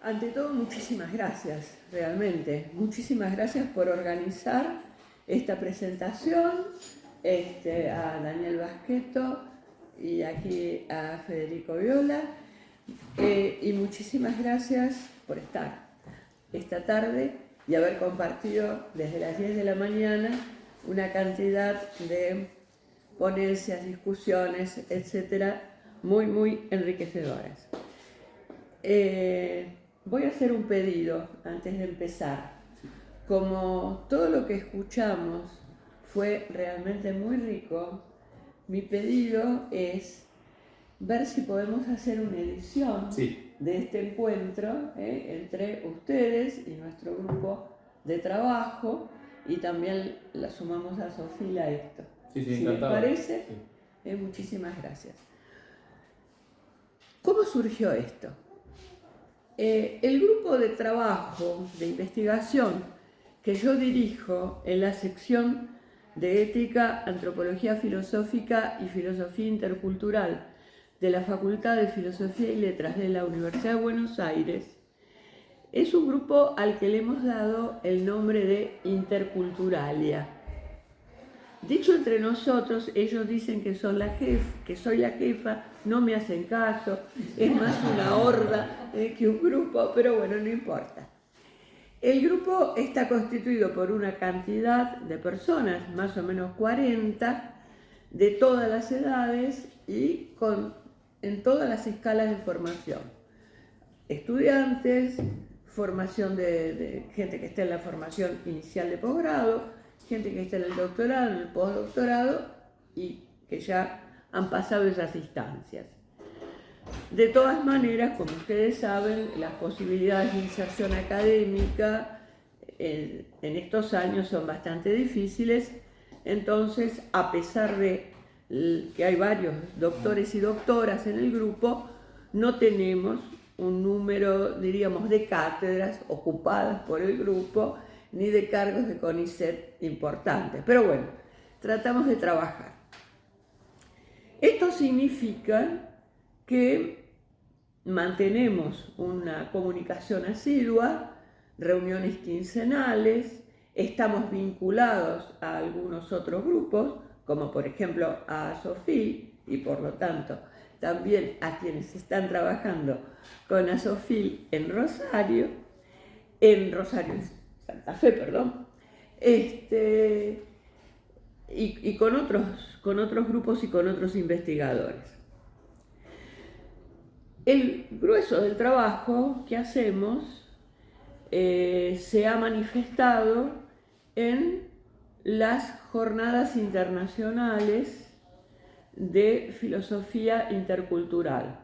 Ante todo, muchísimas gracias, realmente. Muchísimas gracias por organizar esta presentación, a Daniel Basqueto y aquí a Federico Viola. Y muchísimas gracias por estar esta tarde y haber compartido desde las 10 de la mañana una cantidad de ponencias, discusiones, etcétera, muy, muy enriquecedoras. Voy a hacer un pedido antes de empezar. Como todo lo que escuchamos fue realmente muy rico, mi pedido es ver si podemos hacer una edición de este encuentro entre ustedes y nuestro grupo de trabajo, y también la sumamos a Sofía a esto. Sí, si les parece, muchísimas gracias. ¿Cómo surgió esto? El grupo de trabajo, de investigación que yo dirijo en la sección de Ética, Antropología Filosófica y Filosofía Intercultural de la Facultad de Filosofía y Letras de la Universidad de Buenos Aires, es un grupo al que le hemos dado el nombre de Interculturalia. Dicho entre nosotros, ellos dicen que soy la jefa, no me hacen caso, es más una horda que un grupo, pero bueno, no importa. El grupo está constituido por una cantidad de personas, más o menos 40, de todas las edades y en todas las escalas de formación. Estudiantes, formación de gente que está en la formación inicial de posgrado, gente que está en el doctorado, en el postdoctorado y que ya han pasado esas instancias. De todas maneras, como ustedes saben, las posibilidades de inserción académica en estos años son bastante difíciles. Entonces, a pesar de que hay varios doctores y doctoras en el grupo, no tenemos un número, diríamos, de cátedras ocupadas por el grupo, ni de cargos de CONICET importantes. Pero bueno, tratamos de trabajar. Esto significa que mantenemos una comunicación asidua, reuniones quincenales, estamos vinculados a algunos otros grupos, como por ejemplo a ASOFIL, y por lo tanto también a quienes están trabajando con ASOFIL en Santa Fe, perdón, y con otros grupos y con otros investigadores. El grueso del trabajo que hacemos se ha manifestado en las jornadas internacionales de filosofía intercultural.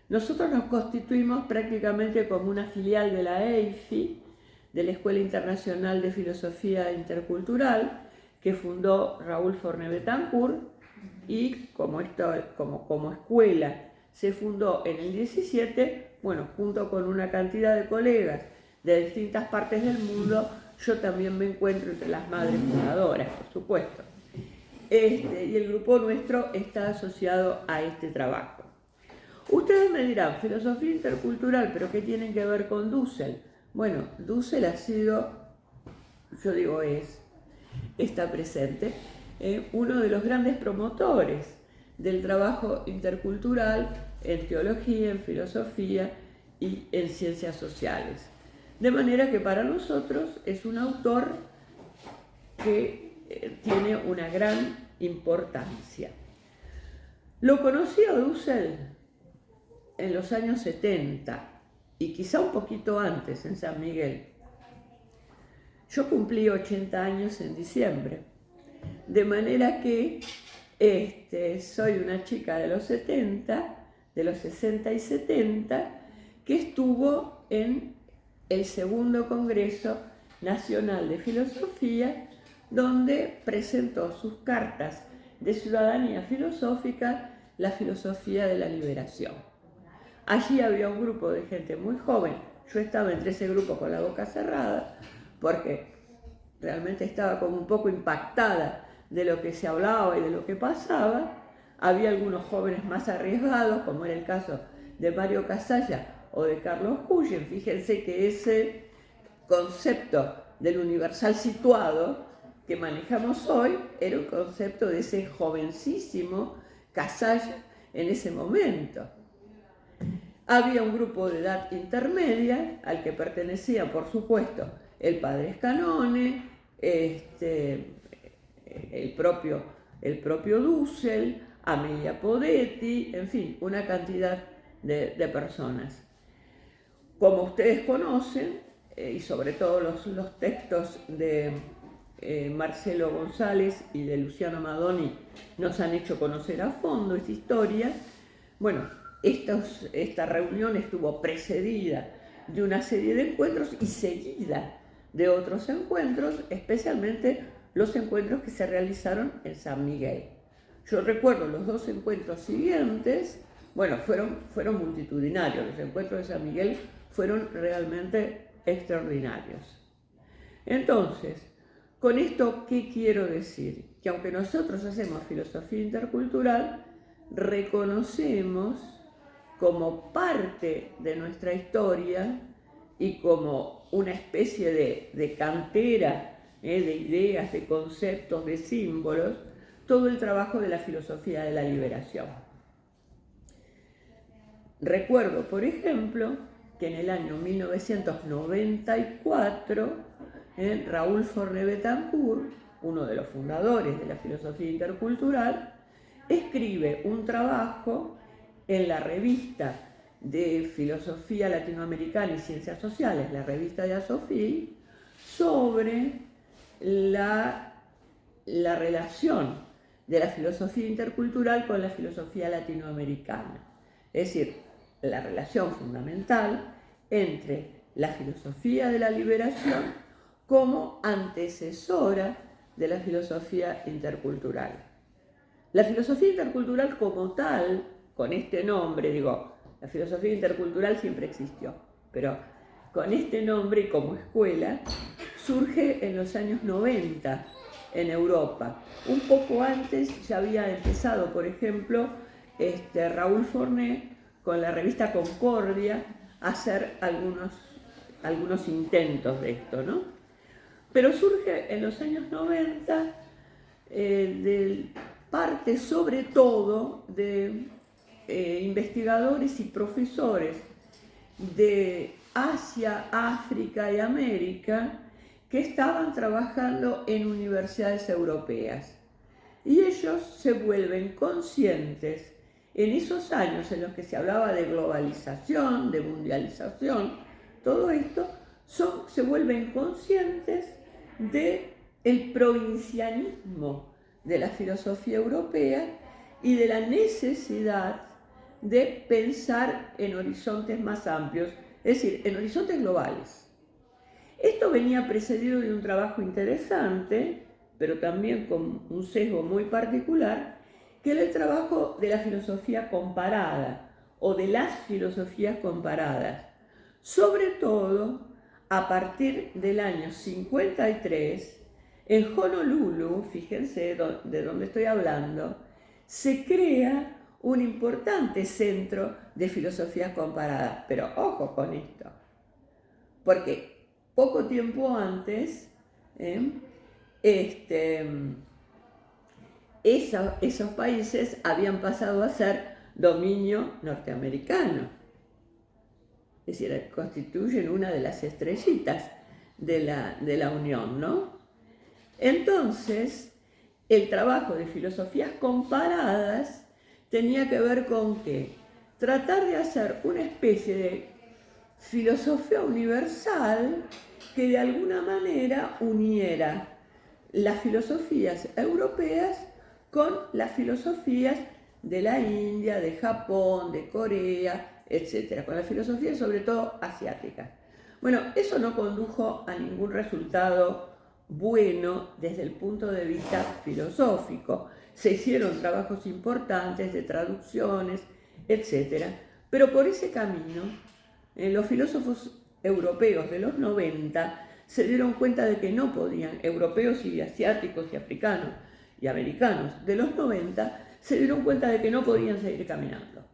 Nosotros nos constituimos prácticamente como una filial de la EIFI, de la Escuela Internacional de Filosofía Intercultural, que fundó Raúl Forné Betancourt, y como escuela se fundó en el 17, bueno, junto con una cantidad de colegas de distintas partes del mundo, yo también me encuentro entre las madres fundadoras, por supuesto. Y el grupo nuestro está asociado a este trabajo. Ustedes me dirán, filosofía intercultural, ¿pero qué tienen que ver con Dussel? Bueno, Dussel ha sido, está presente, uno de los grandes promotores del trabajo intercultural en teología, en filosofía y en ciencias sociales. De manera que para nosotros es un autor que tiene una gran importancia. Lo conocí a Dussel en los años 70 y quizá un poquito antes, en San Miguel. Yo cumplí 80 años en diciembre, de manera que soy una chica de los 70, de los 60 y 70, que estuvo en el segundo Congreso Nacional de Filosofía, donde presentó sus cartas de ciudadanía filosófica, la filosofía de la liberación. Allí había un grupo de gente muy joven, yo estaba entre ese grupo con la boca cerrada, porque realmente estaba como un poco impactada de lo que se hablaba y de lo que pasaba. Había algunos jóvenes más arriesgados, como era el caso de Mario Casalla, o de Carlos Huyen. Fíjense que ese concepto del universal situado que manejamos hoy era un concepto de ese jovencísimo Casalla en ese momento. Había un grupo de edad intermedia al que pertenecía, por supuesto, el padre Scanone, el propio Dussel, Amelia Podetti, en fin, una cantidad de personas. Como ustedes conocen, y sobre todo los textos de Marcelo González y de Luciano Madoni nos han hecho conocer a fondo esta historia. Bueno, esta reunión estuvo precedida de una serie de encuentros y seguida de otros encuentros, especialmente los encuentros que se realizaron en San Miguel. Yo recuerdo los dos encuentros siguientes, bueno, fueron multitudinarios, los encuentros de San Miguel fueron realmente extraordinarios. Entonces, con esto, ¿qué quiero decir? Que aunque nosotros hacemos filosofía intercultural, reconocemos como parte de nuestra historia y como una especie de cantera de ideas, de conceptos, de símbolos, todo el trabajo de la filosofía de la liberación. Recuerdo, por ejemplo, que en el año 1994, Raúl Forné Betancourt, uno de los fundadores de la filosofía intercultural, escribe un trabajo en la revista de Filosofía Latinoamericana y Ciencias Sociales, la revista de Asofil, sobre la relación de la filosofía intercultural con la filosofía latinoamericana. Es decir, la relación fundamental entre la filosofía de la liberación como antecesora de la filosofía intercultural. La filosofía intercultural como tal, con este nombre, la filosofía intercultural siempre existió, pero con este nombre y como escuela, surge en los años 90 en Europa. Un poco antes ya había empezado, por ejemplo, Raúl Forné con la revista Concordia a hacer algunos intentos de esto, ¿no? Pero surge en los años 90 de parte sobre todo de investigadores y profesores de Asia, África y América que estaban trabajando en universidades europeas. Y ellos se vuelven conscientes en esos años en los que se hablaba de globalización, de mundialización, todo esto, se vuelven conscientes del provincianismo de la filosofía europea y de la necesidad de pensar en horizontes más amplios, es decir, en horizontes globales. Esto venía precedido de un trabajo interesante, pero también con un sesgo muy particular, que era el trabajo de la filosofía comparada o de las filosofías comparadas, sobre todo a partir del año 53, en Honolulu, fíjense de dónde estoy hablando, se crea un importante centro de filosofías comparadas. Pero ojo con esto, porque poco tiempo antes, esos países habían pasado a ser dominio norteamericano. Es decir, constituyen una de las estrellitas de la Unión, ¿no? Entonces, el trabajo de filosofías comparadas tenía que ver con ¿qué? Tratar de hacer una especie de filosofía universal que de alguna manera uniera las filosofías europeas con las filosofías de la India, de Japón, de Corea, etc., con las filosofías sobre todo asiáticas. Bueno, eso no condujo a ningún resultado bueno desde el punto de vista filosófico. Se hicieron trabajos importantes de traducciones, etc., pero por ese camino los filósofos europeos de los 90 se dieron cuenta de que no podían, europeos y asiáticos y africanos y americanos de los 90, se dieron cuenta de que no podían seguir caminando.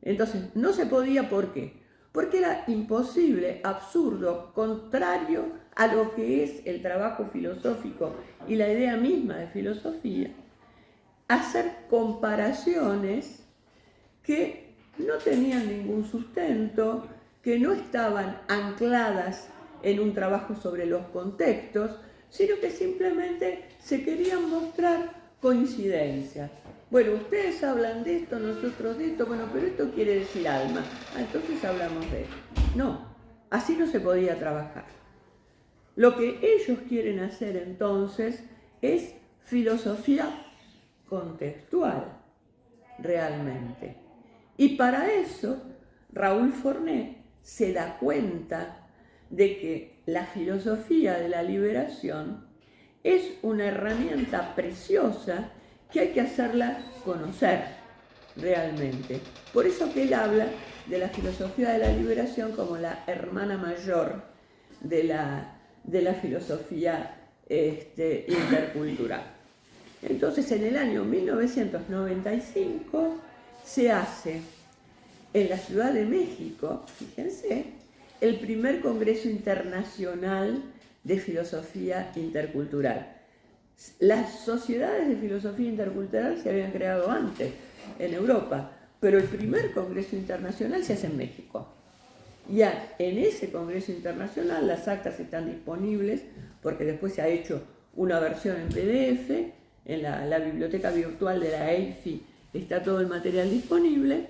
Entonces, no se podía, ¿por qué? porque era imposible, absurdo, contrario a lo que es el trabajo filosófico y la idea misma de filosofía, hacer comparaciones que no tenían ningún sustento, que no estaban ancladas en un trabajo sobre los contextos, sino que simplemente se querían mostrar coincidencias. Bueno, ustedes hablan de esto, nosotros de esto, bueno, pero esto quiere decir alma. Entonces hablamos de esto. No, así no se podía trabajar. Lo que ellos quieren hacer entonces es filosofía contextual, realmente. Y para eso, Raúl Fornet se da cuenta de que la filosofía de la liberación es una herramienta preciosa que hay que hacerla conocer realmente. Por eso que él habla de la filosofía de la liberación como la hermana mayor de la filosofía intercultural. Entonces, en el año 1995 se hace en la Ciudad de México, fíjense, el primer Congreso Internacional de Filosofía Intercultural. Las sociedades de filosofía intercultural se habían creado antes en Europa, pero el primer Congreso Internacional se hace en México. Ya en ese Congreso Internacional las actas están disponibles porque después se ha hecho una versión en PDF, en la biblioteca virtual de la EIFI está todo el material disponible.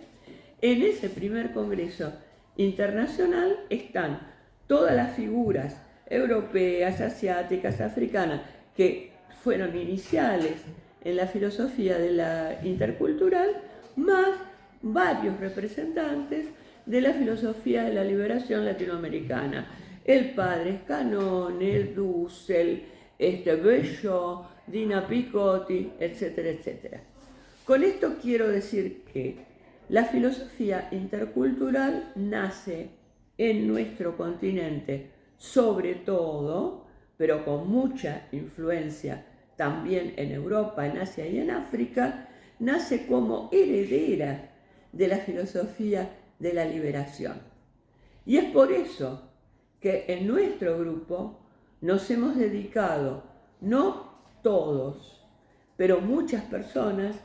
En ese primer Congreso Internacional están todas las figuras europeas, asiáticas, africanas, que fueron iniciales en la filosofía de la intercultural, más varios representantes de la filosofía de la liberación latinoamericana. El padre Scanone, el Dussel, Bellot, Dina Picotti, etcétera, etcétera. Con esto quiero decir que la filosofía intercultural nace en nuestro continente, sobre todo, pero con mucha influencia también en Europa, en Asia y en África, nace como heredera de la filosofía de la liberación. Y es por eso que en nuestro grupo nos hemos dedicado, no todos, pero muchas personas,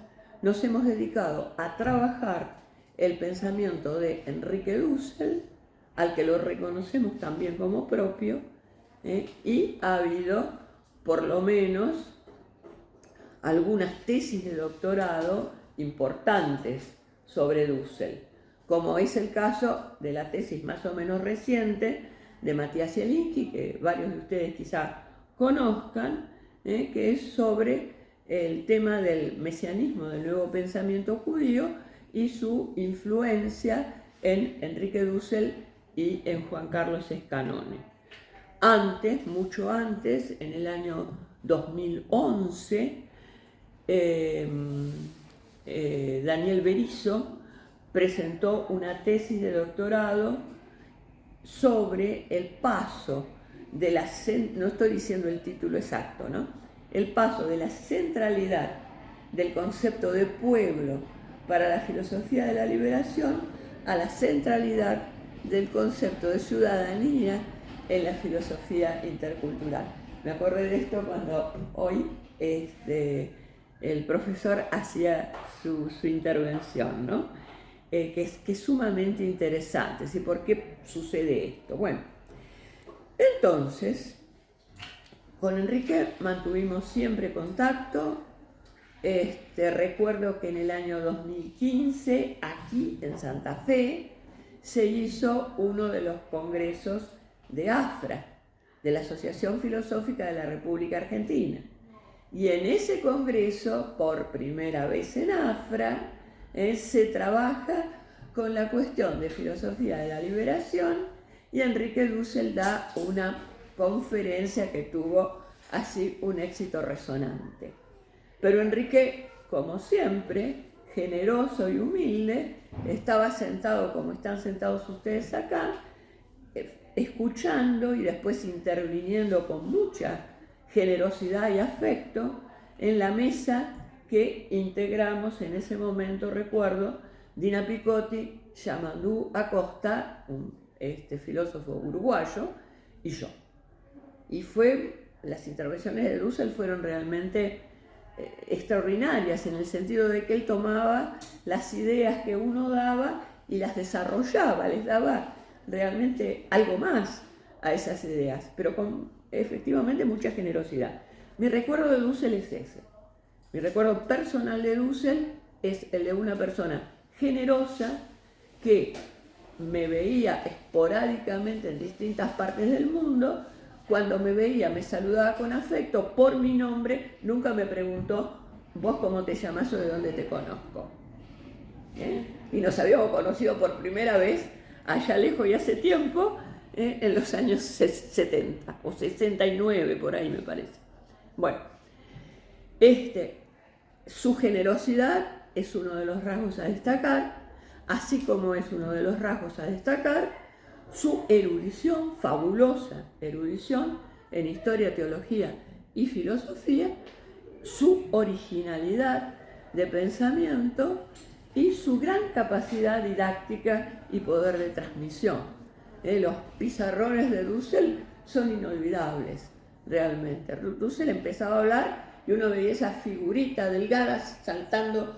nos hemos dedicado a trabajar el pensamiento de Enrique Dussel, al que lo reconocemos también como propio, y ha habido por lo menos algunas tesis de doctorado importantes sobre Dussel, como es el caso de la tesis más o menos reciente de Matías Zielinski, que varios de ustedes quizá conozcan, que es sobre el tema del mesianismo, del nuevo pensamiento judío y su influencia en Enrique Dussel y en Juan Carlos Scanone. Antes, mucho antes, en el año 2011, Daniel Berisso presentó una tesis de doctorado sobre el paso de la, no estoy diciendo el título exacto, ¿no? El paso de la centralidad del concepto de pueblo para la filosofía de la liberación a la centralidad del concepto de ciudadanía en la filosofía intercultural. Me acordé de esto cuando hoy el profesor hacía su intervención, ¿no? Que es sumamente interesante. ¿Sí? ¿Por qué sucede esto? Bueno, entonces, con Enrique mantuvimos siempre contacto. Recuerdo que en el año 2015, aquí en Santa Fe, se hizo uno de los congresos de AFRA, de la Asociación Filosófica de la República Argentina. Y en ese congreso, por primera vez en AFRA, se trabaja con la cuestión de filosofía de la liberación y Enrique Dussel da una conferencia que tuvo así un éxito resonante. Pero Enrique, como siempre, generoso y humilde, estaba sentado como están sentados ustedes acá, escuchando y después interviniendo con mucha generosidad y afecto en la mesa que integramos en ese momento, recuerdo, Dina Picotti, Yamadú Acosta, un filósofo uruguayo, y yo. Y las intervenciones de Dussel fueron realmente extraordinarias, en el sentido de que él tomaba las ideas que uno daba y las desarrollaba, les daba realmente algo más a esas ideas, pero con efectivamente mucha generosidad. Mi recuerdo de Dussel es ese. Mi recuerdo personal de Dussel es el de una persona generosa que me veía esporádicamente en distintas partes del mundo. Cuando me veía me saludaba con afecto por mi nombre, nunca me preguntó vos cómo te llamás o de dónde te conozco. Y nos habíamos conocido por primera vez allá lejos y hace tiempo, en los años 70 o 69 por ahí me parece. Bueno, su generosidad es uno de los rasgos a destacar, así como es uno de los rasgos a destacar su erudición, fabulosa erudición en historia, teología y filosofía, su originalidad de pensamiento y su gran capacidad didáctica y poder de transmisión. Los pizarrones de Dussel son inolvidables, realmente. Dussel empezaba a hablar y uno veía esa figurita delgada saltando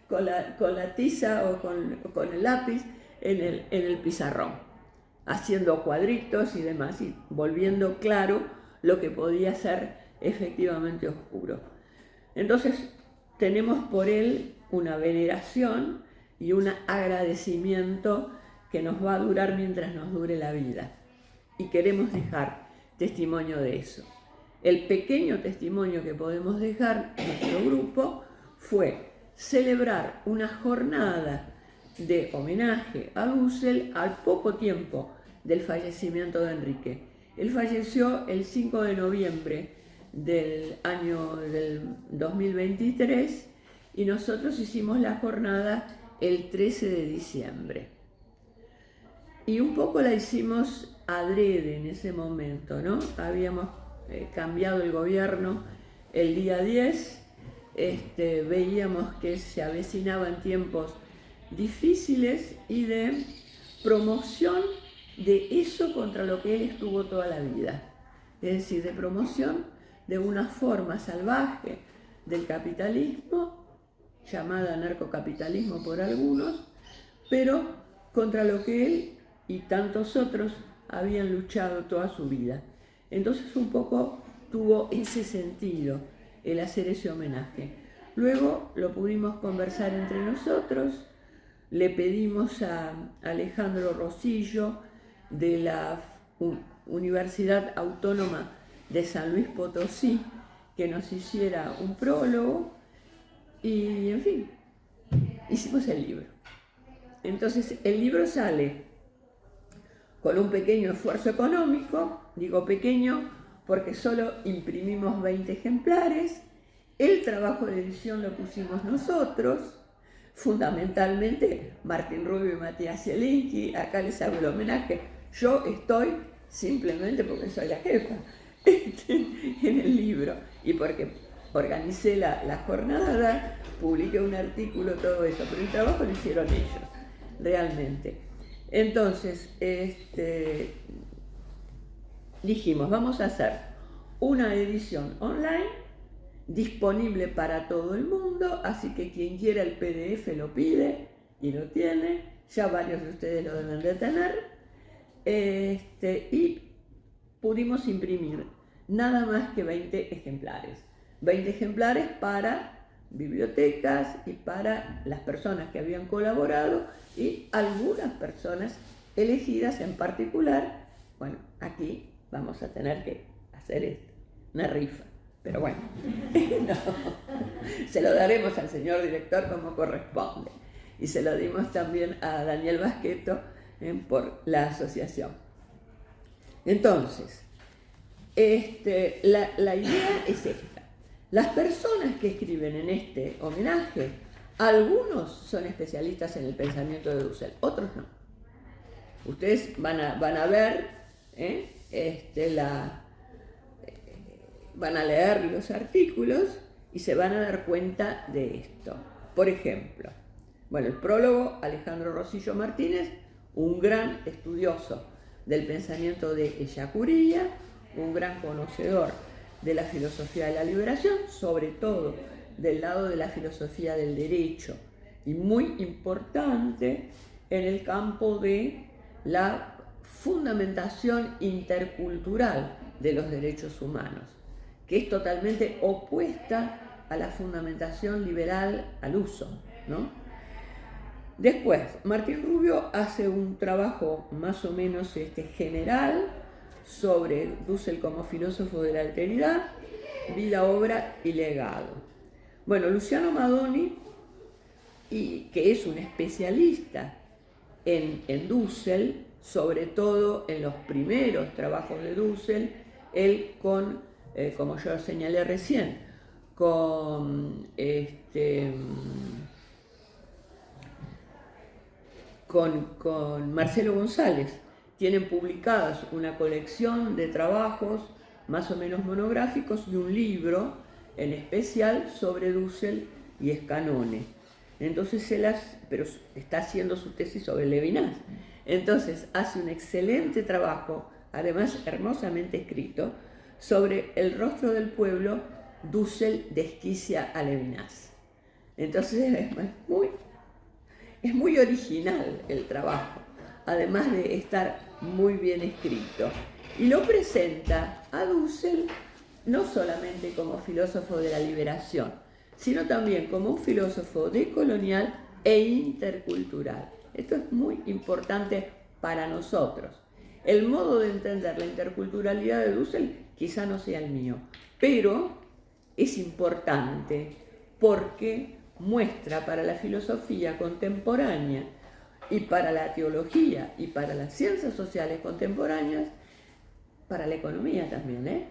con la tiza o con el lápiz en el pizarrón, haciendo cuadritos y demás, y volviendo claro lo que podía ser efectivamente oscuro. Entonces tenemos por él una veneración y un agradecimiento que nos va a durar mientras nos dure la vida. Y queremos dejar testimonio de eso. El pequeño testimonio que podemos dejar en nuestro grupo fue celebrar una jornada de homenaje a Dussel al poco tiempo del fallecimiento de Enrique. Él falleció el 5 de noviembre del año del 2023 y nosotros hicimos la jornada el 13 de diciembre. Y un poco la hicimos adrede en ese momento, ¿no? Habíamos cambiado el gobierno el día 10, veíamos que se avecinaban tiempos difíciles y de promoción de eso contra lo que él estuvo toda la vida, es decir, de promoción de una forma salvaje del capitalismo, llamada narcocapitalismo por algunos, pero contra lo que él y tantos otros habían luchado toda su vida. Entonces un poco tuvo ese sentido el hacer ese homenaje. Luego lo pudimos conversar entre nosotros, le pedimos a Alejandro Rosillo de la Universidad Autónoma de San Luis Potosí que nos hiciera un prólogo y, en fin, hicimos el libro. Entonces el libro sale con un pequeño esfuerzo económico, digo pequeño porque solo imprimimos 20 ejemplares, el trabajo de edición lo pusimos nosotros, fundamentalmente Martín Rubio y Matías Zielinski, acá les hago el homenaje, yo estoy simplemente porque soy la jefa en el libro y porque organicé la jornada, publiqué un artículo, todo eso, pero el trabajo lo hicieron ellos, realmente. Entonces, dijimos, vamos a hacer una edición online disponible para todo el mundo, así que quien quiera el PDF lo pide y lo tiene, ya varios de ustedes lo deben de tener, y pudimos imprimir nada más que 20 ejemplares. 20 ejemplares para bibliotecas y para las personas que habían colaborado y algunas personas elegidas en particular. Bueno, aquí vamos a tener que hacer una rifa, pero bueno, no, se lo daremos al señor director como corresponde y se lo dimos también a Daniel Basqueto por la asociación. Entonces, la idea es esta. Las personas que escriben en este homenaje, algunos son especialistas en el pensamiento de Dussel, otros no. Ustedes van a ver, van a leer los artículos y se van a dar cuenta de esto. Por ejemplo, Bueno, el prólogo, Alejandro Rosillo Martínez, un gran estudioso del pensamiento de Ellacuría, un gran conocedor de la filosofía de la liberación, sobre todo del lado de la filosofía del derecho, y muy importante en el campo de la fundamentación intercultural de los derechos humanos, que es totalmente opuesta a la fundamentación liberal al uso, ¿no? Después, Martín Rubio hace un trabajo más o menos general sobre Dussel como filósofo de la alteridad, vida, obra y legado. Bueno, Luciano Madoni, que es un especialista en Dussel, sobre todo en los primeros trabajos de Dussel, él con, como yo señalé recién, con Marcelo González, tienen publicadas una colección de trabajos más o menos monográficos y un libro en especial sobre Dussel y Scanone. Entonces pero está haciendo su tesis sobre Levinas. Entonces hace un excelente trabajo, además hermosamente escrito, sobre el rostro del pueblo. Dussel desquicia a Levinas. Entonces es muy original el trabajo, además de estar muy bien escrito. Y lo presenta a Dussel no solamente como filósofo de la liberación, sino también como un filósofo decolonial e intercultural. Esto es muy importante para nosotros. El modo de entender la interculturalidad de Dussel quizá no sea el mío, pero es importante porque muestra para la filosofía contemporánea y para la teología y para las ciencias sociales contemporáneas, para la economía también,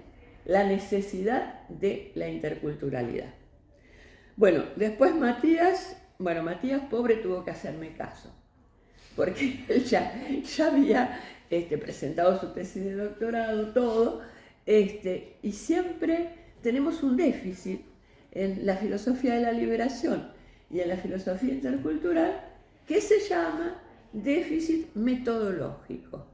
la necesidad de la interculturalidad. Bueno, después Matías pobre tuvo que hacerme caso, porque él ya había presentado su tesis de doctorado, todo, y siempre tenemos un déficit en la filosofía de la liberación y en la filosofía intercultural que se llama déficit metodológico.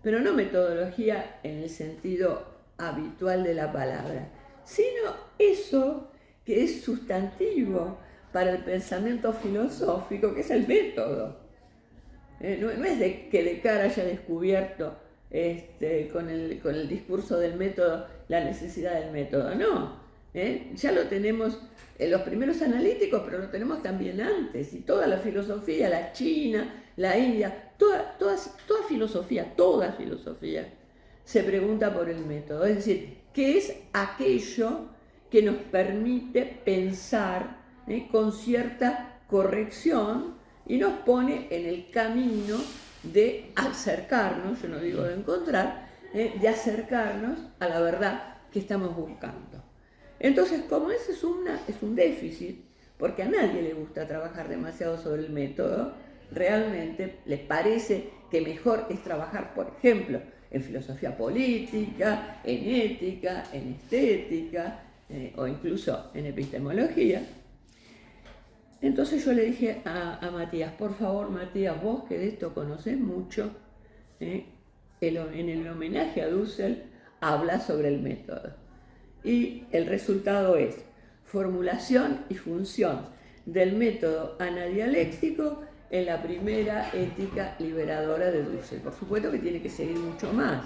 Pero no metodología en el sentido habitual de la palabra, sino eso que es sustantivo para el pensamiento filosófico, que es el método. No es de que Descartes haya descubierto con el discurso del método la necesidad del método, no. Ya lo tenemos los primeros analíticos, pero lo tenemos también antes, y toda la filosofía, la China, la India, toda filosofía se pregunta por el método, es decir, ¿qué es aquello que nos permite pensar con cierta corrección y nos pone en el camino de acercarnos, yo no digo de encontrar, de acercarnos a la verdad que estamos buscando? Entonces, como ese es un déficit, porque a nadie le gusta trabajar demasiado sobre el método, realmente les parece que mejor es trabajar, por ejemplo, en filosofía política, en ética, en estética, o incluso en epistemología. Entonces yo le dije a Matías, por favor, Matías, vos que de esto conocés mucho, en el homenaje a Dussel, habla sobre el método. Y el resultado es formulación y función del método anadialéctico en la primera ética liberadora de Dussel. Por supuesto que tiene que seguir mucho más,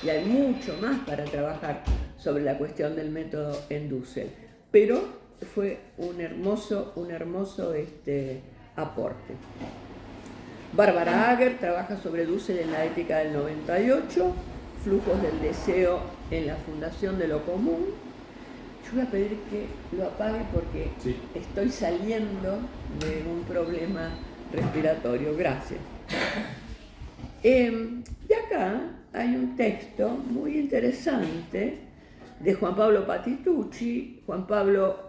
y hay mucho más para trabajar sobre la cuestión del método en Dussel, pero fue un hermoso aporte. Bárbara Ager trabaja sobre Dussel en la ética del 98, flujos del deseo en la fundación de lo común. Yo voy a pedir que lo apague porque sí, estoy saliendo de un problema respiratorio. Gracias. Y acá hay un texto muy interesante de Juan Pablo Patitucci. Juan Pablo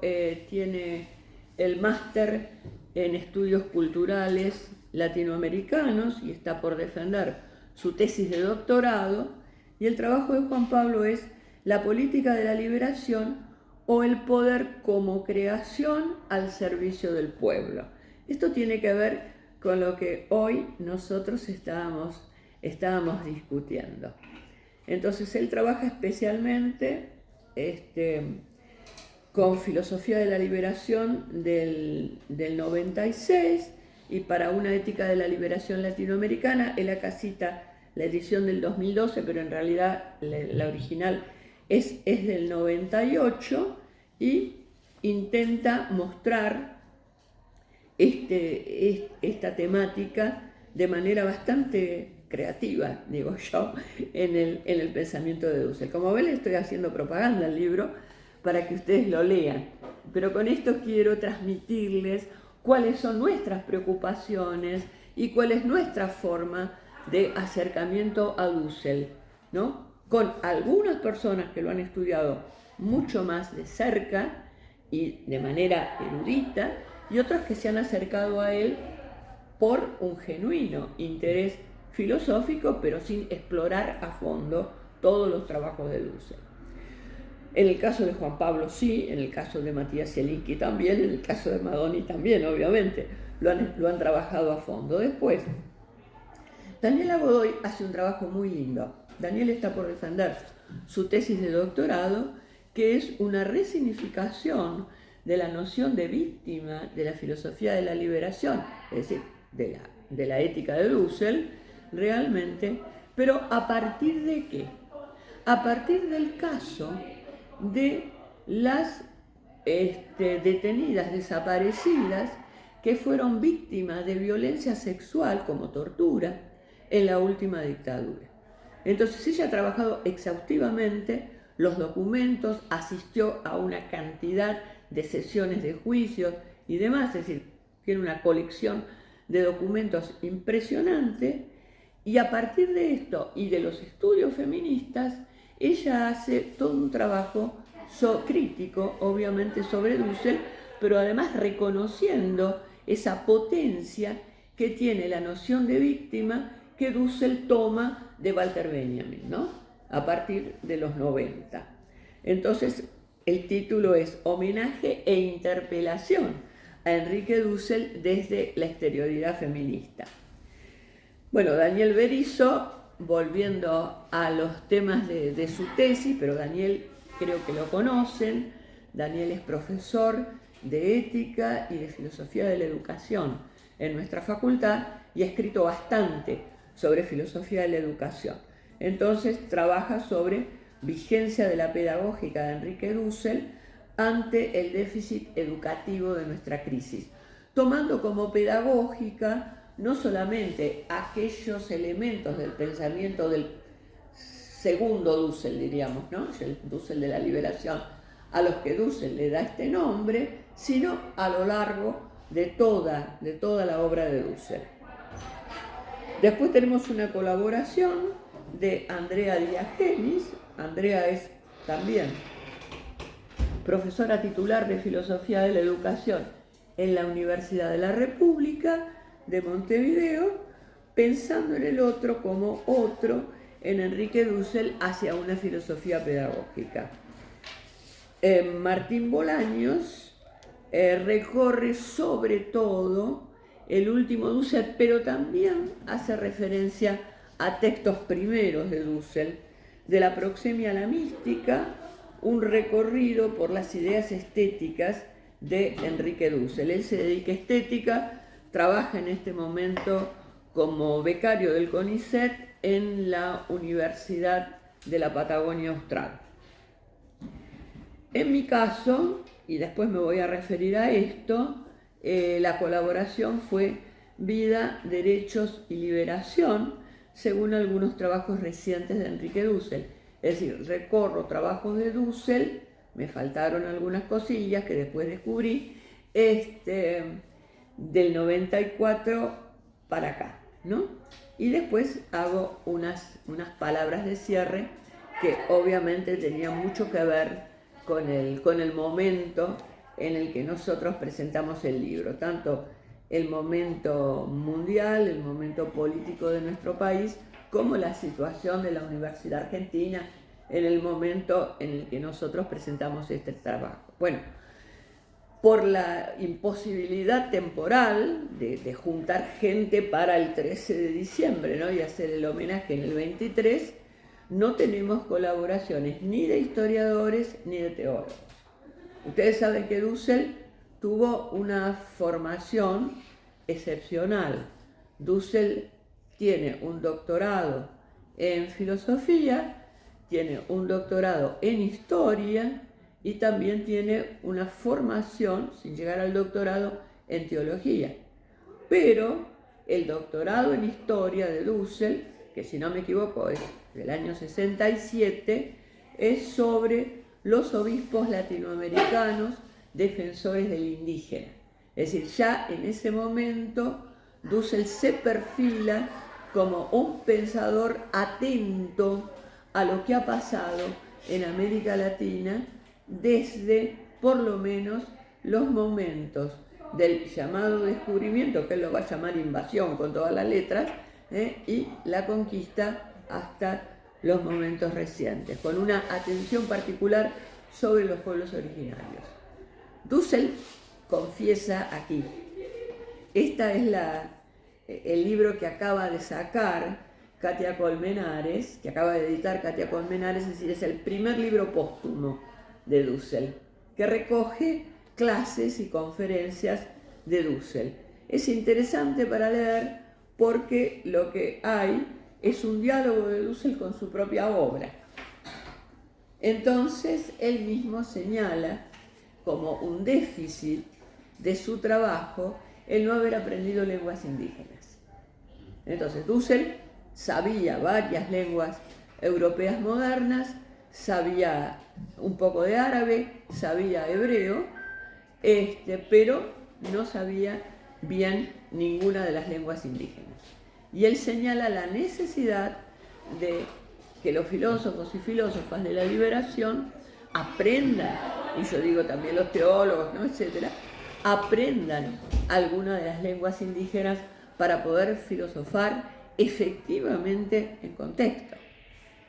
tiene el máster en estudios culturales latinoamericanos y está por defender su tesis de doctorado. Y el trabajo de Juan Pablo es la política de la liberación o el poder como creación al servicio del pueblo. Esto tiene que ver con lo que hoy nosotros estábamos discutiendo. Entonces él trabaja especialmente con Filosofía de la Liberación del 96, y para una ética de la liberación latinoamericana. Él acá cita la edición del 2012, pero en realidad la original es del 98, y intenta mostrar esta temática de manera bastante creativa, digo yo, en el pensamiento de Dussel. Como ven, le estoy haciendo propaganda al libro para que ustedes lo lean, pero con esto quiero transmitirles cuáles son nuestras preocupaciones y cuál es nuestra forma de acercamiento a Dussel, ¿no? Con algunas personas que lo han estudiado mucho más de cerca y de manera erudita, y otros que se han acercado a él por un genuino interés filosófico, pero sin explorar a fondo todos los trabajos de Dussel. En el caso de Juan Pablo sí, en el caso de Matías Zielinski también, en el caso de Madoni también, obviamente, lo han trabajado a fondo. Después, Daniela Godoy hace un trabajo muy lindo. Daniel está por defender su tesis de doctorado, que es una resignificación de la noción de víctima de la filosofía de la liberación, es decir, de la ética de Dussel, realmente, pero ¿a partir de qué? A partir del caso de las detenidas, desaparecidas, que fueron víctimas de violencia sexual como tortura en la última dictadura. Entonces ella ha trabajado exhaustivamente los documentos, asistió a una cantidad de sesiones de juicios y demás, es decir, tiene una colección de documentos impresionante, y a partir de esto y de los estudios feministas, ella hace todo un trabajo crítico, obviamente, sobre Dussel, pero además reconociendo esa potencia que tiene la noción de víctima que Dussel toma de Walter Benjamin, ¿no? A partir de los 90. Entonces, el título es Homenaje e interpelación a Enrique Dussel desde la exterioridad feminista. Bueno, Daniel Berisso, volviendo a los temas de su tesis, pero Daniel creo que lo conocen. Daniel es profesor de ética y de filosofía de la educación en nuestra facultad y ha escrito bastante sobre filosofía de la educación. Entonces trabaja sobre vigencia de la pedagógica de Enrique Dussel ante el déficit educativo de nuestra crisis, tomando como pedagógica no solamente aquellos elementos del pensamiento del segundo Dussel, diríamos, ¿no? El Dussel de la liberación, a los que Dussel le da este nombre, sino a lo largo de toda la obra de Dussel. Después tenemos una colaboración de Andrea Díaz Genis. Andrea es también profesora titular de Filosofía de la Educación en la Universidad de la República de Montevideo, pensando en el otro como otro, en Enrique Dussel, hacia una filosofía pedagógica. Martín Bolaños recorre sobre todo el último Dussel, pero también hace referencia a textos primeros de Dussel, de la proxemia a la mística, un recorrido por las ideas estéticas de Enrique Dussel. Él se dedica a estética, trabaja en este momento como becario del CONICET en la Universidad de la Patagonia Austral. En mi caso, y después me voy a referir a esto, la colaboración fue Vida, Derechos y Liberación, según algunos trabajos recientes de Enrique Dussel. Es decir, recorro trabajos de Dussel, me faltaron algunas cosillas que después descubrí, del 94 para acá, ¿no? Y después hago unas palabras de cierre que obviamente tenían mucho que ver con el momento en el que nosotros presentamos el libro, tanto el momento mundial, el momento político de nuestro país, como la situación de la Universidad Argentina en el momento en el que nosotros presentamos este trabajo. Bueno, por la imposibilidad temporal de juntar gente para el 13 de diciembre, ¿no? Y hacer el homenaje en el 23, no tenemos colaboraciones ni de historiadores ni de teólogos. Ustedes saben que Dussel tuvo una formación excepcional. Dussel tiene un doctorado en filosofía, tiene un doctorado en historia y también tiene una formación, sin llegar al doctorado, en teología. Pero el doctorado en historia de Dussel, que si no me equivoco es del año 67, es sobre los obispos latinoamericanos defensores del indígena. Es decir, ya en ese momento Dussel se perfila como un pensador atento a lo que ha pasado en América Latina desde por lo menos los momentos del llamado descubrimiento, que él lo va a llamar invasión con todas las letras, y la conquista hasta los momentos recientes, con una atención particular sobre los pueblos originarios. Dussel confiesa aquí. Esta es el libro que acaba de sacar Katia Colmenares, que acaba de editar Katia Colmenares, es decir, es el primer libro póstumo de Dussel, que recoge clases y conferencias de Dussel. Es interesante para leer porque lo que hay es un diálogo de Dussel con su propia obra. Entonces, él mismo señala como un déficit de su trabajo el no haber aprendido lenguas indígenas. Entonces, Dussel sabía varias lenguas europeas modernas, sabía un poco de árabe, sabía hebreo, pero no sabía bien ninguna de las lenguas indígenas. Y él señala la necesidad de que los filósofos y filósofas de la liberación aprendan, y yo digo también los teólogos, ¿no?, etcétera, aprendan alguna de las lenguas indígenas para poder filosofar efectivamente en contexto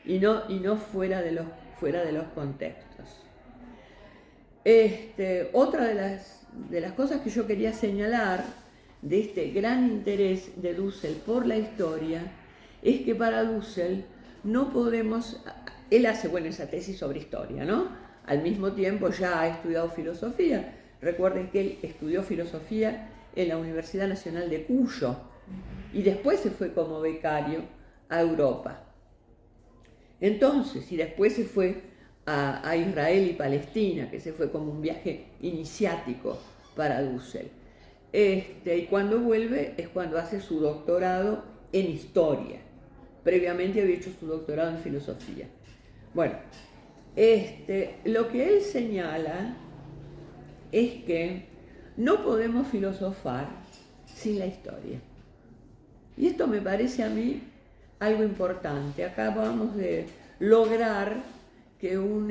y no fuera de los contextos. Otra de las cosas que yo quería señalar de este gran interés de Dussel por la historia es que para Dussel no podemos, él hace esa tesis sobre historia, ¿no? Al mismo tiempo ya ha estudiado filosofía. Recuerden que él estudió filosofía en la Universidad Nacional de Cuyo y después se fue como becario a Europa. Entonces, y después se fue a Israel y Palestina, que se fue como un viaje iniciático para Dussel. Y cuando vuelve es cuando hace su doctorado en historia. Previamente había hecho su doctorado en filosofía. Bueno, lo que él señala es que no podemos filosofar sin la historia. Y esto me parece a mí algo importante. Acabamos de lograr que un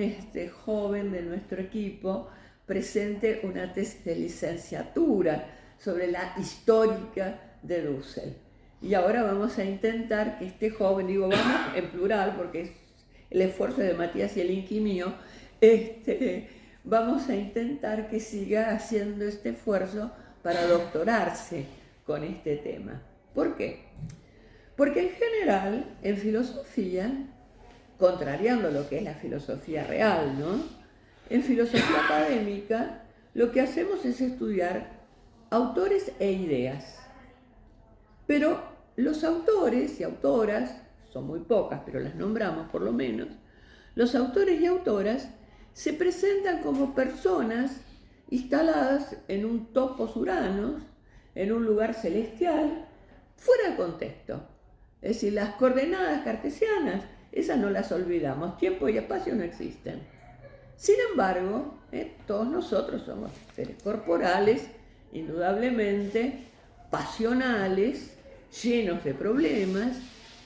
joven de nuestro equipo presente una tesis de licenciatura sobre la histórica de Dussel. Y ahora vamos a intentar que este joven, digo vamos en plural porque es el esfuerzo de Matías y el inqui mío, vamos a intentar que siga haciendo este esfuerzo para doctorarse con este tema. ¿Por qué? Porque en general, en filosofía, contrariando lo que es la filosofía real, ¿no?, en filosofía académica, lo que hacemos es estudiar autores e ideas. Pero los autores y autoras, son muy pocas, pero las nombramos por lo menos, los autores y autoras se presentan como personas instaladas en un topos uranos, en un lugar celestial, fuera de contexto. Es decir, las coordenadas cartesianas, esas no las olvidamos, tiempo y espacio no existen. Sin embargo, todos nosotros somos seres corporales, indudablemente, pasionales, llenos de problemas,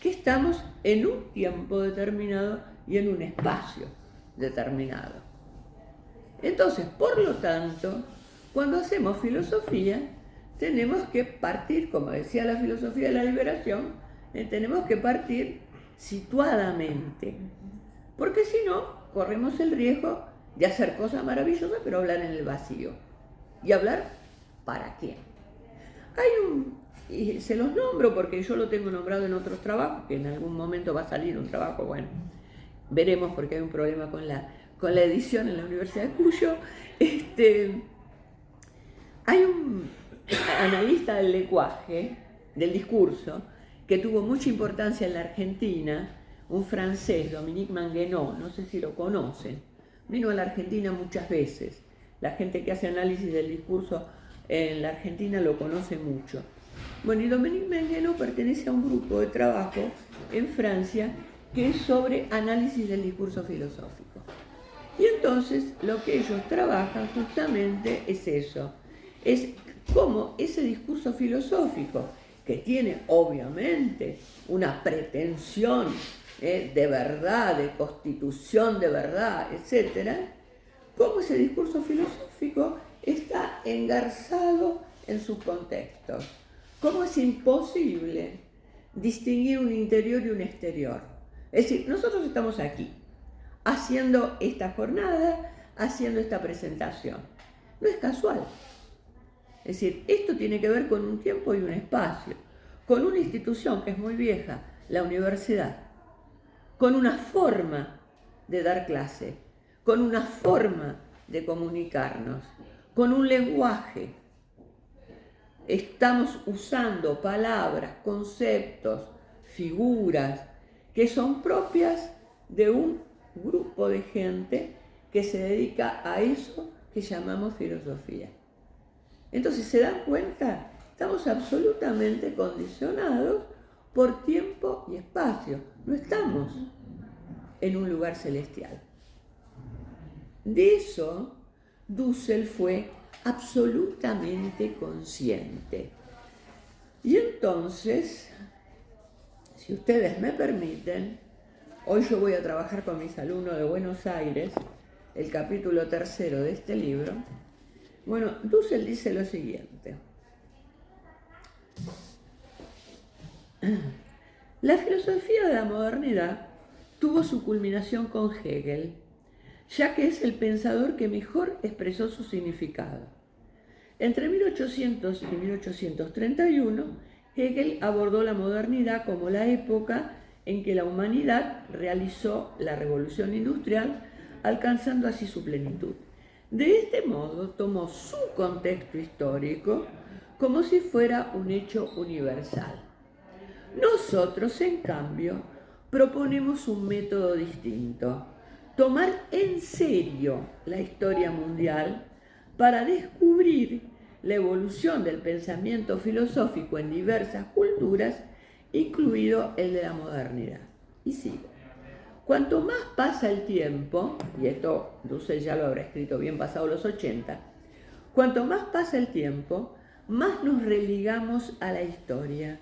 que estamos en un tiempo determinado y en un espacio determinado. Entonces, por lo tanto, cuando hacemos filosofía, tenemos que partir, como decía la filosofía de la liberación, tenemos que partir situadamente, porque si no, corremos el riesgo de hacer cosas maravillosas, pero hablar en el vacío. y hablar para quién. Y se los nombro porque yo lo tengo nombrado en otros trabajos, que en algún momento va a salir un trabajo, bueno, veremos porque hay un problema con la edición en la Universidad de Cuyo. Hay un analista del lenguaje, del discurso, que tuvo mucha importancia en la Argentina, un francés, Dominique Manguenot, no sé si lo conocen, vino a la Argentina muchas veces. La gente que hace análisis del discurso en la Argentina lo conoce mucho. Bueno, y Dominique Manguenot pertenece a un grupo de trabajo en Francia que es sobre análisis del discurso filosófico. Y entonces lo que ellos trabajan justamente es eso, es cómo ese discurso filosófico, que tiene obviamente una pretensión de verdad, de constitución de verdad, etc., cómo ese discurso filosófico está engarzado en sus contextos, cómo es imposible distinguir un interior y un exterior. Es decir, nosotros estamos aquí, haciendo esta jornada, haciendo esta presentación. No es casual. Es decir, esto tiene que ver con un tiempo y un espacio, con una institución que es muy vieja, la universidad, con una forma de dar clase, con una forma de comunicarnos, con un lenguaje. Estamos usando palabras, conceptos, figuras que son propias de un grupo de gente que se dedica a eso que llamamos filosofía. Entonces, ¿se dan cuenta? Estamos absolutamente condicionados por tiempo y espacio. No estamos en un lugar celestial. De eso, Dussel fue absolutamente consciente. Y entonces, si ustedes me permiten, hoy yo voy a trabajar con mis alumnos de Buenos Aires, el capítulo 3 de este libro. Bueno, Dussel dice lo siguiente. La filosofía de la modernidad tuvo su culminación con Hegel, ya que es el pensador que mejor expresó su significado. Entre 1800 y 1831, Hegel abordó la modernidad como la época en que la humanidad realizó la revolución industrial, alcanzando así su plenitud. De este modo, tomó su contexto histórico como si fuera un hecho universal. Nosotros, en cambio, proponemos un método distinto: tomar en serio la historia mundial para descubrir la evolución del pensamiento filosófico en diversas culturas, incluido el de la modernidad. Y sigo. Cuanto más pasa el tiempo, y esto Dussel ya lo habrá escrito bien pasado los 80, cuanto más pasa el tiempo, más nos religamos a la historia,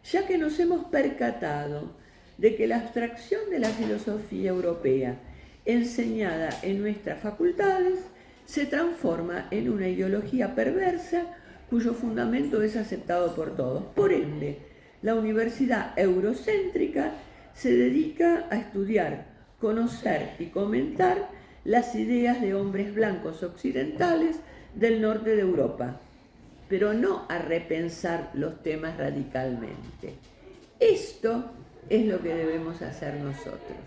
ya que nos hemos percatado de que la abstracción de la filosofía europea enseñada en nuestras facultades se transforma en una ideología perversa cuyo fundamento es aceptado por todos. Por ende, la universidad eurocéntrica se dedica a estudiar, conocer y comentar las ideas de hombres blancos occidentales del norte de Europa, pero no a repensar los temas radicalmente. Esto es lo que debemos hacer nosotros.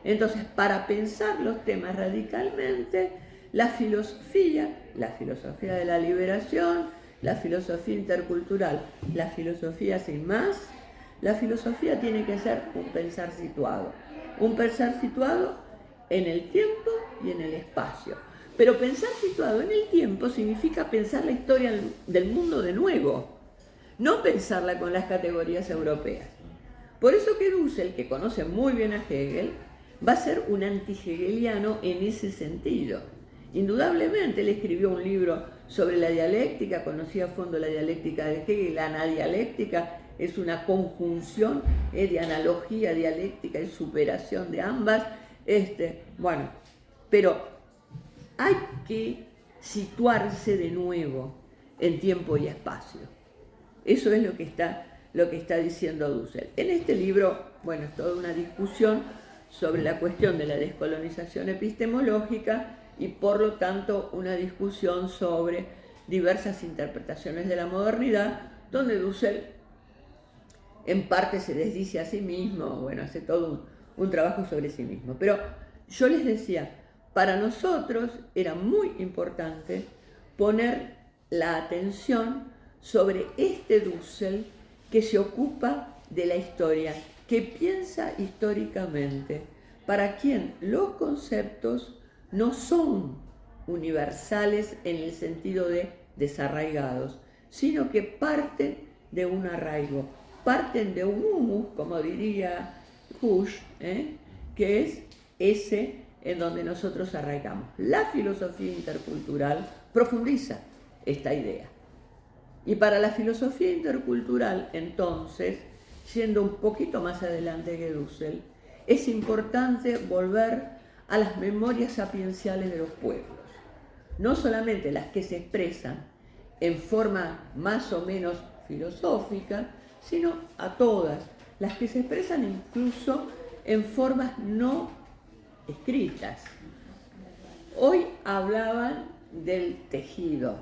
Entonces, para pensar los temas radicalmente, la filosofía de la liberación, la filosofía intercultural, la filosofía sin más, la filosofía tiene que ser un pensar situado en el tiempo y en el espacio. Pero pensar situado en el tiempo significa pensar la historia del mundo de nuevo, no pensarla con las categorías europeas. Por eso que Dussel, que conoce muy bien a Hegel, va a ser un anti-hegeliano en ese sentido. Indudablemente, él escribió un libro sobre la dialéctica, conocía a fondo la dialéctica de Hegel. La anadialéctica es una conjunción de analogía dialéctica y superación de ambas. Bueno, pero hay que situarse de nuevo en tiempo y espacio. Eso es lo que está diciendo Dussel. En este libro, bueno, es toda una discusión sobre la cuestión de la descolonización epistemológica y por lo tanto una discusión sobre diversas interpretaciones de la modernidad, donde Dussel en parte se desdice a sí mismo, bueno, hace todo un trabajo sobre sí mismo. Pero yo les decía, para nosotros era muy importante poner la atención sobre este Dussel que se ocupa de la historia, que piensa históricamente, para quien los conceptos no son universales en el sentido de desarraigados, sino que parten de un arraigo, parten de un humus, como diría Husch, que es ese en donde nosotros arraigamos. La filosofía intercultural profundiza esta idea. Y para la filosofía intercultural, entonces, yendo un poquito más adelante que Dussel, es importante volver a las memorias sapienciales de los pueblos, no solamente las que se expresan en forma más o menos filosófica, sino a todas, las que se expresan incluso en formas no escritas. Hoy hablaban del tejido,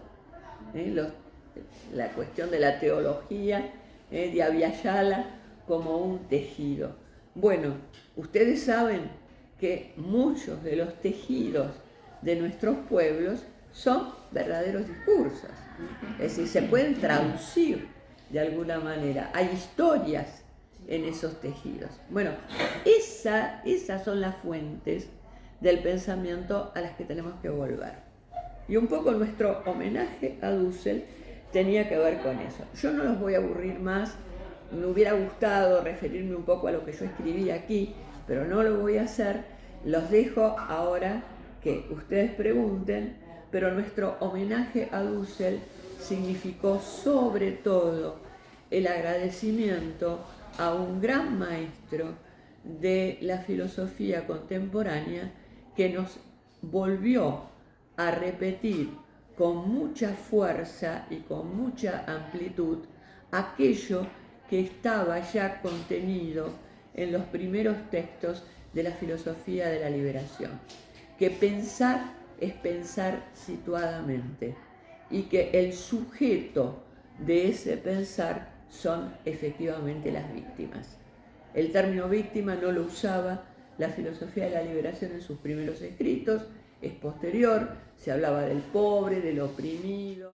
la cuestión de la teología de Abhyayala como un tejido. Bueno, ustedes saben que muchos de los tejidos de nuestros pueblos son verdaderos discursos, es decir, se pueden traducir de alguna manera, hay historias en esos tejidos. Bueno, esas son las fuentes del pensamiento a las que tenemos que volver. Y un poco nuestro homenaje a Dussel tenía que ver con eso. Yo no los voy a aburrir más, me hubiera gustado referirme un poco a lo que yo escribí aquí, pero no lo voy a hacer. Los dejo ahora que ustedes pregunten, pero nuestro homenaje a Dussel significó sobre todo el agradecimiento a un gran maestro de la filosofía contemporánea que nos volvió a repetir con mucha fuerza y con mucha amplitud aquello que estaba ya contenido en los primeros textos de la filosofía de la liberación, que pensar es pensar situadamente y que el sujeto de ese pensar son efectivamente las víctimas. El término víctima no lo usaba la filosofía de la liberación en sus primeros escritos, es posterior, se hablaba del pobre, del oprimido.